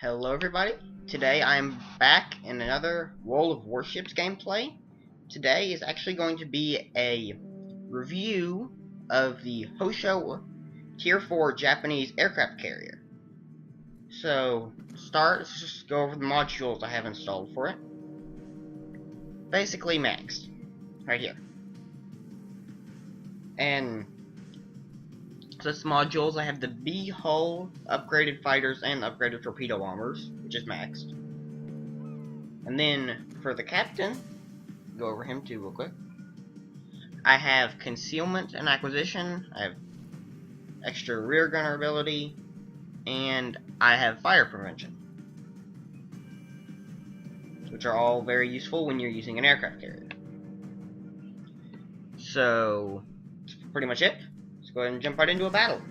Hello everybody, today I'm back in another World of Warships gameplay. Today is actually going to be a review of the hosho Tier 4 Japanese aircraft carrier. So, let's just go over the modules I have installed for it. Basically maxed, right here. And this modules, I have the B hull, upgraded fighters, and upgraded torpedo bombers, which is maxed. And then for the captain, go over him too real quick. I have concealment and acquisition, I have extra rear gunner ability, and I have fire prevention, which are all very useful when you're using an aircraft carrier. So, that's pretty much it. Let's go ahead and jump right into a battle.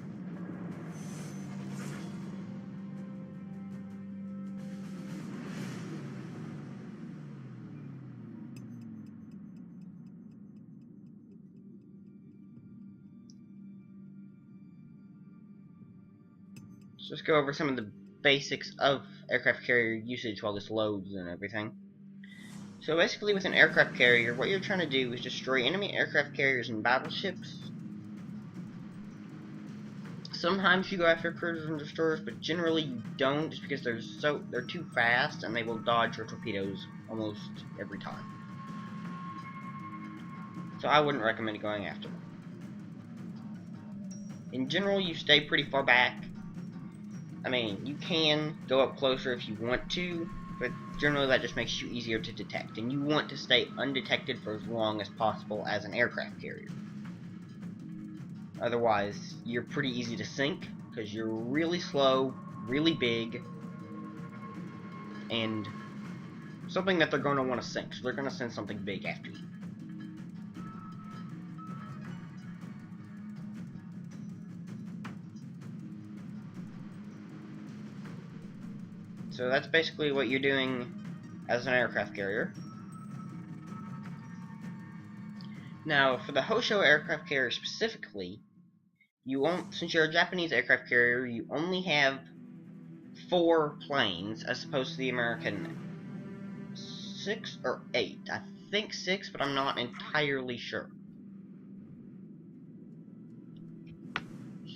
So let's go over some of the basics of aircraft carrier usage while this loads and everything. So basically with an aircraft carrier, what you're trying to do is destroy enemy aircraft carriers and battleships. Sometimes you go after cruisers and destroyers, but generally you don't, just because they're too fast and they will dodge your torpedoes almost every time. So I wouldn't recommend going after them. In general, you stay pretty far back. I mean, you can go up closer if you want to, but generally that just makes you easier to detect, and you want to stay undetected for as long as possible as an aircraft carrier. Otherwise, you're pretty easy to sink, because you're really slow, really big, and something that they're going to want to sink, so they're going to send something big after you. So that's basically what you're doing as an aircraft carrier. Now, for the hosho aircraft carrier specifically, since you're a Japanese aircraft carrier, you only have 4 planes, as opposed to the American 6 or 8. I think 6, but I'm not entirely sure.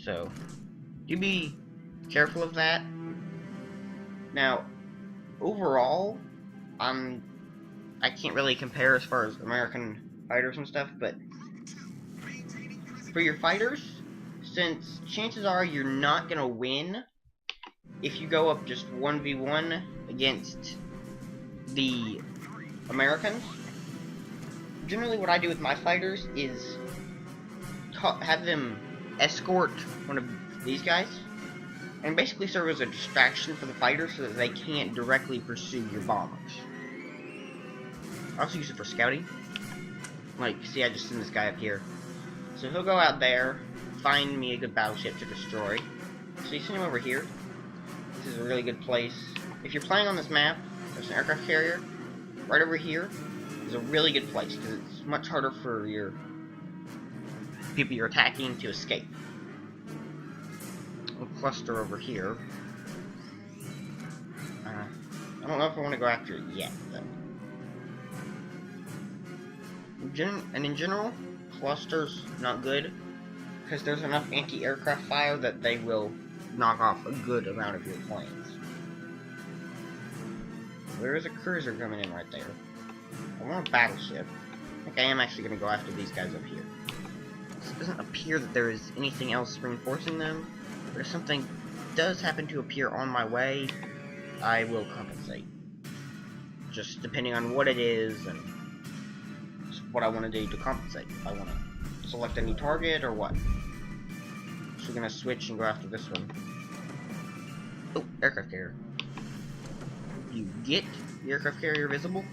So, do be careful of that. Now, overall, I can't really compare as far as American fighters and stuff, but for your fighters, since chances are you're not gonna win if you go up just 1v1 against the Americans, generally what I do with my fighters is have them escort one of these guys, and basically serve as a distraction for the fighters so that they can't directly pursue your bombers. I also use it for scouting. Like, see, I just send this guy up here. So he'll go out there, find me a good battleship to destroy. So you send him over here. This is a really good place. If you're playing on this map, there's an aircraft carrier. Right over here is a really good place, because it's much harder for your people you're attacking to escape. We'll cluster over here. I don't know if I want to go after it yet, though. In general, clusters not good, because there's enough anti-aircraft fire that they will knock off a good amount of your planes. There is a cruiser coming in right there. I want a battleship. I think I am actually going to go after these guys up here. It doesn't appear that there is anything else reinforcing them. But if something does happen to appear on my way, I will compensate. Just depending on what it is and what I want to do to compensate. If I want to select a new target or what. So we're going to switch and go after this one. Oh, aircraft carrier. You get the aircraft carrier visible,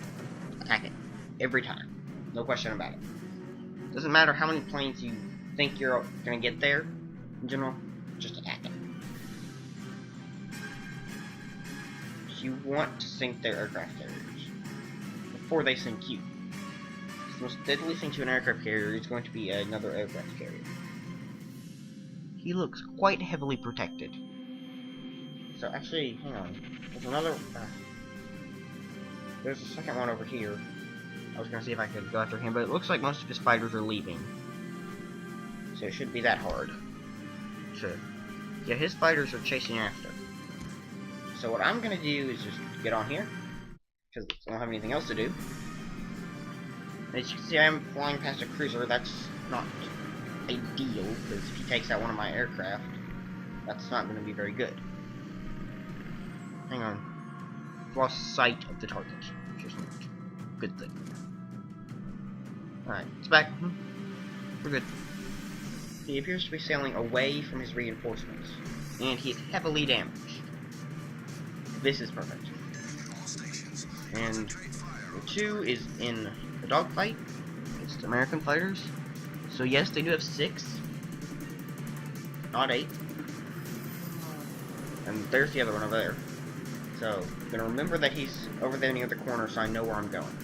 attack it. Every time. No question about it. Doesn't matter how many planes you think you're going to get there, in general. Just attack it. You want to sink their aircraft carriers before they sink you. The most deadly thing to an aircraft carrier is going to be another aircraft carrier. He looks quite heavily protected. So actually, hang on. There's another. There's a second one over here. I was gonna see if I could go after him, but it looks like most of his fighters are leaving. So it shouldn't be that hard. Sure. Yeah, his fighters are chasing after. So what I'm gonna do is just get on here, because I don't have anything else to do. As you can see, I'm flying past a cruiser. That's not ideal, because if he takes out one of my aircraft, that's not going to be very good. Hang on. Lost sight of the target, which is not a good thing. Alright, it's back. We're good. He appears to be sailing away from his reinforcements, and he is heavily damaged. This is perfect. And number 2 is in a dogfight against American fighters. So yes, they do have 6, not 8. And there's the other one over there. So I'm gonna remember that he's over there near the corner, so I know where I'm going.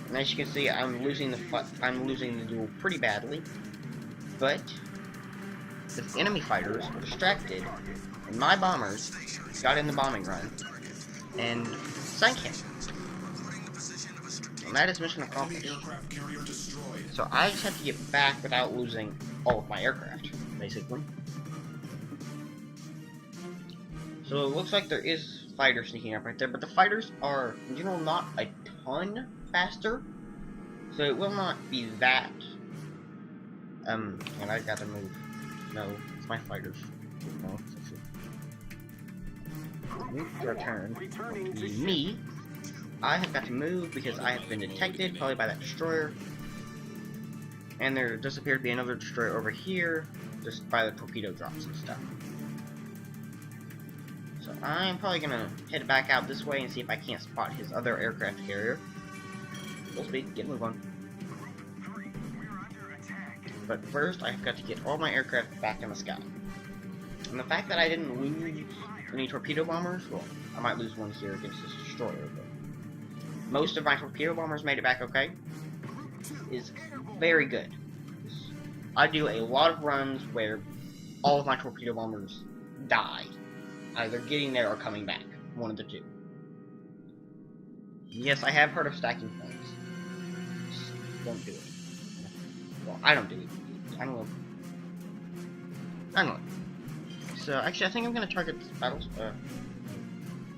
And as you can see, I'm losing the duel pretty badly. But the enemy fighters were distracted, and my bombers got in the bombing run and sank him. And that is mission accomplished. So I just have to get back without losing all of my aircraft, basically. So it looks like there is fighters sneaking up right there, but the fighters are, in general, not a ton faster. So it will not be that. And I gotta move. No, it's my fighters. No, it's your turn. Me. I have got to move because I have been detected, probably by that destroyer. And there does appear to be another destroyer over here, just by the torpedo drops and stuff. So I'm probably gonna head back out this way and see if I can't spot his other aircraft carrier. Full speed, get a move on. But first, I've got to get all my aircraft back in the sky. And the fact that I didn't lose any torpedo bombers, well, I might lose one here against this destroyer, but most of my torpedo bombers made it back okay, is very good. I do a lot of runs where all of my torpedo bombers die, either getting there or coming back, one of the two. Yes, I have heard of stacking planes. Just don't do it. Well, I don't do it. I don't know. So, actually, I think I'm gonna target this battle.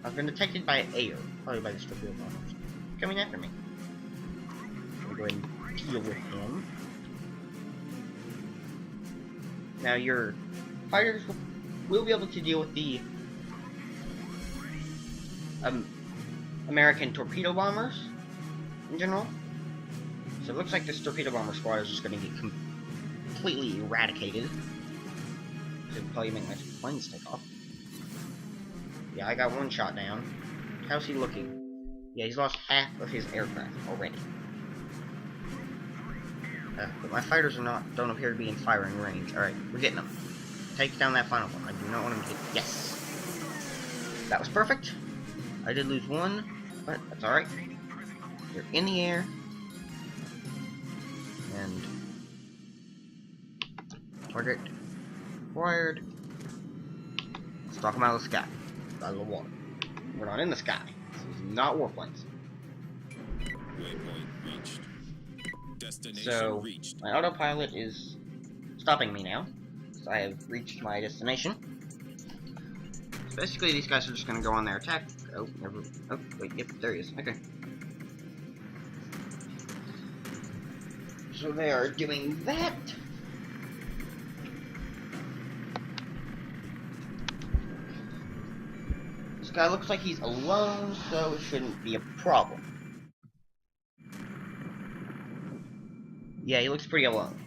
I've been detected by air, probably by the torpedo bombers coming after me. I'll go ahead and deal with him. Now, your fighters will be able to deal with the American torpedo bombers in general. So it looks like this torpedo bomber squad is just going to get completely eradicated. Should probably make my planes take off. Yeah, I got one shot down. How's he looking? Yeah, he's lost half of his aircraft already. But my fighters don't appear to be in firing range. Alright, we're getting them. Take down that final one. I do not want him to hit. Yes! That was perfect. I did lose one, but that's alright. They're in the air. And target acquired. Let's knock them out of the sky. Out of the water. We're not in the sky. This is not warplanes. So my autopilot is stopping me now. So I have reached my destination. So basically these guys are just gonna go on their attack. Oh, wait, yep, there he is. Okay. So they are doing that. This guy looks like he's alone, so it shouldn't be a problem. Yeah, he looks pretty alone.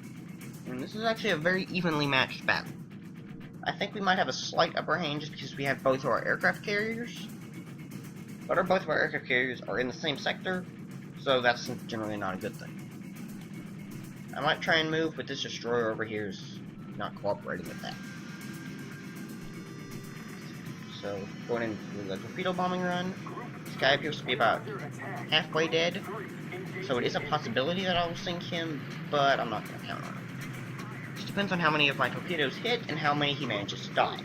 And this is actually a very evenly matched battle. I think we might have a slight upper hand just because we have both of our aircraft carriers. But both of our aircraft carriers are in the same sector, so that's generally not a good thing. I might try and move, but this destroyer over here is not cooperating with that. So, going in for the torpedo bombing run. This guy appears to be about halfway dead. So it is a possibility that I will sink him, but I'm not going to count on it. Just depends on how many of my torpedoes hit and how many he manages to dodge.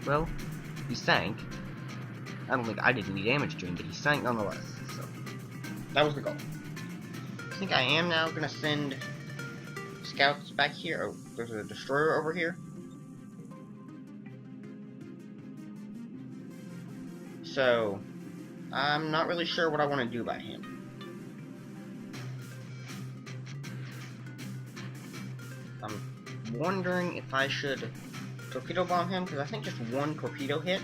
Well, he sank. I don't think I did any damage to him, but he sank nonetheless. So that was the goal. I think I am now gonna send scouts back here. Oh, there's a destroyer over here. So I'm not really sure what I want to do about him. I'm wondering if I should torpedo bomb him, because I think just one torpedo hit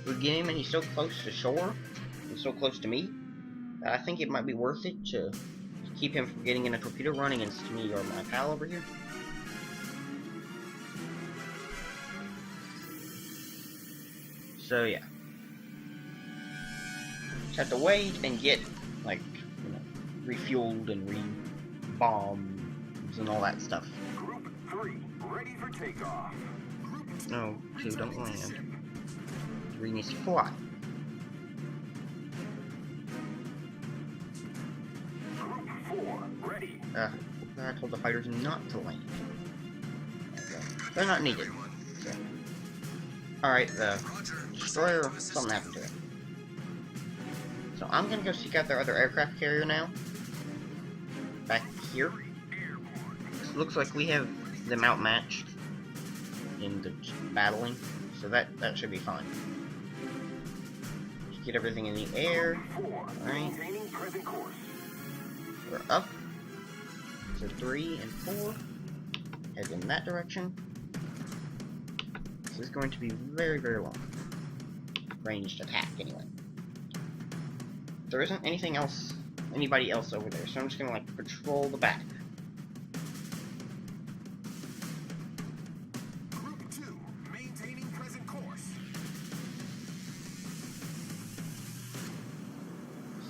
would get him, and he's so close to shore, and so close to me, that I think it might be worth it to keep him from getting in a torpedo run against me or my pal over here. So yeah. Just have to wait and get, like, you know, refueled and re-bombs and all that stuff. Group 3, ready for takeoff. No, 2 don't land. 3 needs to fly. Group 4, ready. I told the fighters not to land. Okay. They're not needed. So. Alright, the destroyer, something happened to it. So I'm gonna go seek out their other aircraft carrier now. Back here. Looks like we have them outmatched in the battling, so that should be fine. Just get everything in the air. Alright. We're up. So 3 and 4. Head in that direction. This is going to be very, very long. Ranged attack, anyway. There isn't anybody else over there, so I'm just gonna, like, patrol the back. Group 2, maintaining present course.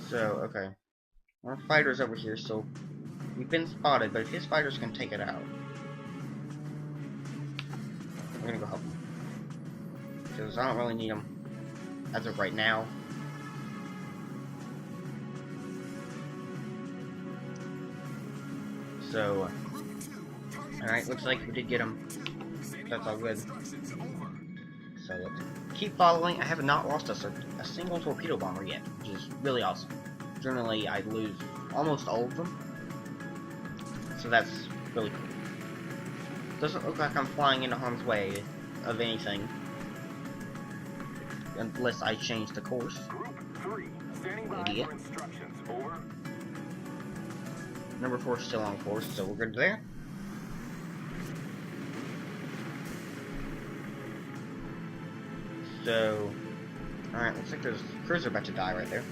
So, okay. Our fighter's over here, so we've been spotted, but if his fighters can take it out, we're gonna go help him. Because I don't really need him as of right now. So, alright, looks like we did get him. That's all good. So let's keep following. I have not lost a single torpedo bomber yet, which is really awesome. Generally, I lose almost all of them. So that's really cool. Doesn't look like I'm flying into harm's way of anything. Unless I change the course. Group 3, standing by for instructions. Over. Number 4 is still on course, so we're good there. So, alright, looks like there's a cruiser about to die right there.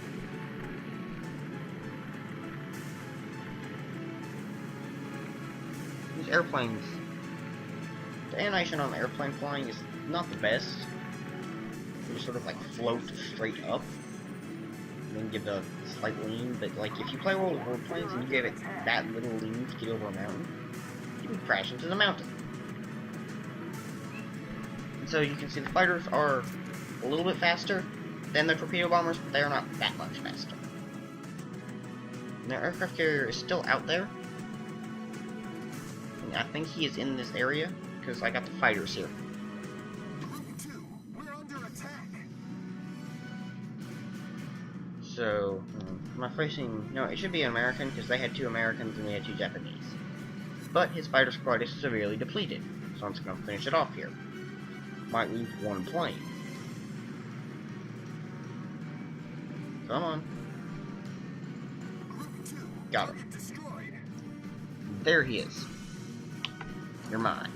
These airplanes, the animation on the airplane flying is not the best. You just sort of like float straight up, and then give a slight lean, but like if you play World of Warplanes and you give it that little lean to get over a mountain, you would crash into the mountain. And so you can see the fighters are a little bit faster than the torpedo bombers, but they are not that much faster. And their aircraft carrier is still out there. And I think he is in this area, because I got the fighters here. So, am I facing... No, it should be an American, because they had 2 Americans and they had 2 Japanese. But his fighter squad is severely depleted, so I'm just going to finish it off here. Might lose 1 plane. Come on. Got him. There he is. You're mine.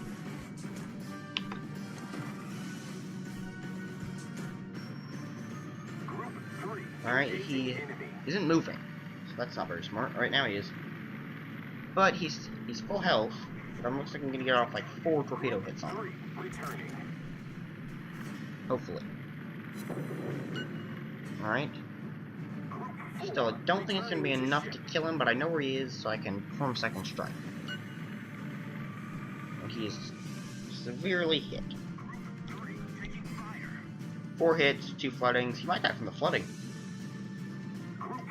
Alright, he isn't moving, so that's not very smart. Right now he is. But he's full health, but it looks like I'm gonna get off like 4 torpedo hits on him. Hopefully. Alright. Still, I don't think it's gonna be enough to kill him, but I know where he is, so I can perform second strike. And he is severely hit. 4 hits, 2 floodings. He might die from the flooding.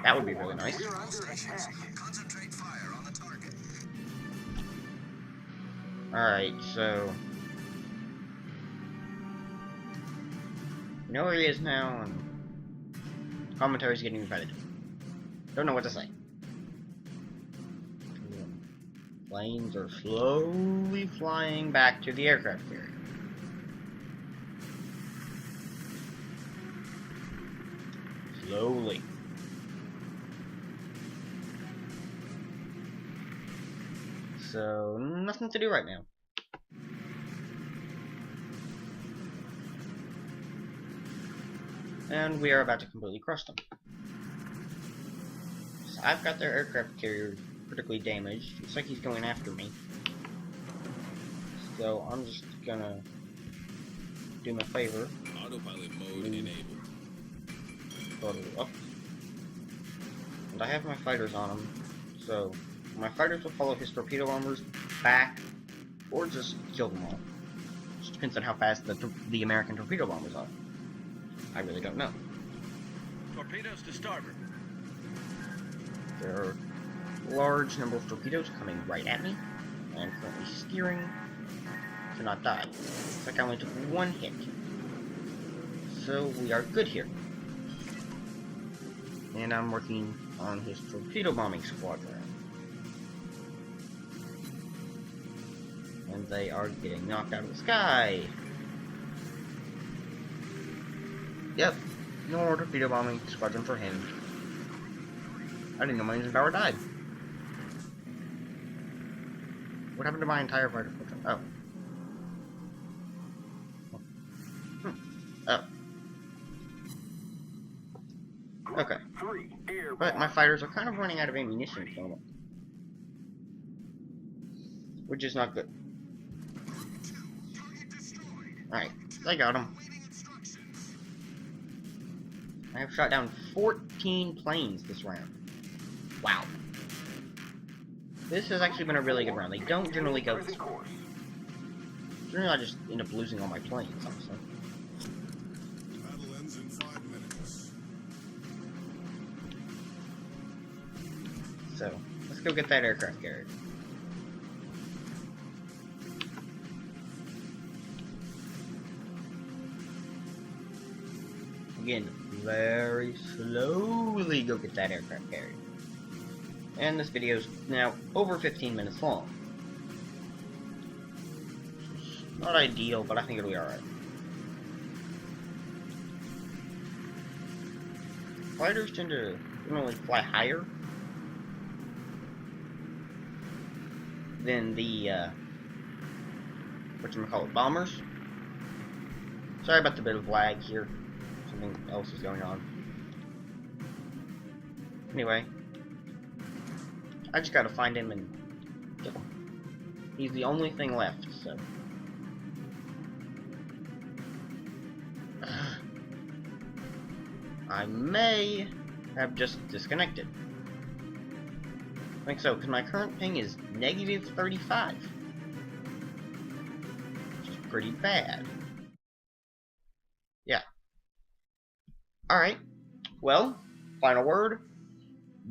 That would be really nice. Alright, so... You know where he is now, and commentary's getting repetitive. Don't know what to say. Planes are slowly flying back to the aircraft carrier. Slowly. So, nothing to do right now. And we are about to completely crush them. So I've got their aircraft carrier critically damaged. Looks like he's going after me. So I'm just gonna do me a favor. Autopilot mode enabled. Throttle up. And I have my fighters on him. So my fighters will follow his torpedo bombers back, or just kill them all. Just depends on how fast the American torpedo bombers are. I really don't know. Torpedoes to starboard. There are a large number of torpedoes coming right at me. I am currently steering to not die. Looks like I only took one hit. So we are good here. And I'm working on his torpedo bombing squadron. And they are getting knocked out of the sky. Yep, no more torpedo bombing squadron for him. I didn't know my engine power died. What happened to my entire fighter squadron? Oh. Oh. Okay. But my fighters are kind of running out of ammunition at the moment. Which is not good. Alright, I got him. I have shot down 14 planes this round. Wow. This has actually been a really good round. They don't generally go this way. Generally, I just end up losing all my planes, honestly. Battle ends in 5 minutes. So, let's go get that aircraft carrier. Again, very slowly go get that aircraft carrier. And this video is now over 15 minutes long. Not ideal, but I think it'll be alright. Fighters tend to normally fly higher than the, whatchamacallit, bombers. Sorry about the bit of lag here. Something else is going on. Anyway, I just gotta find him and kill him. He's the only thing left, so. I may have just disconnected. I think so, because my current ping is negative 35. Which is pretty bad. Yeah. Alright. Well, final word.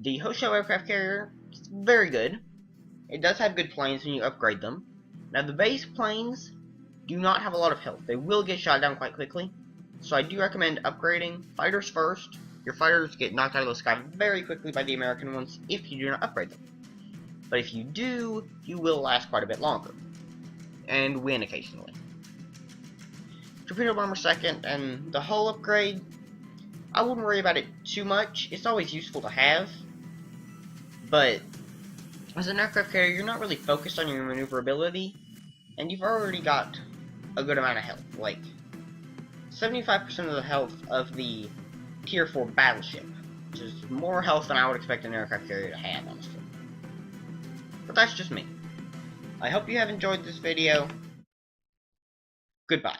The hosho aircraft carrier is very good. It does have good planes when you upgrade them. Now, the base planes do not have a lot of health. They will get shot down quite quickly. So I do recommend upgrading fighters first. Your fighters get knocked out of the sky very quickly by the American ones if you do not upgrade them. But if you do, you will last quite a bit longer. And win occasionally. Torpedo bomber second, and the hull upgrade, I wouldn't worry about it too much. It's always useful to have. But as an aircraft carrier, you're not really focused on your maneuverability. And you've already got a good amount of health. Like 75% of the health of the Tier 4 battleship, which is more health than I would expect an aircraft carrier to have, honestly. But that's just me. I hope you have enjoyed this video. Goodbye.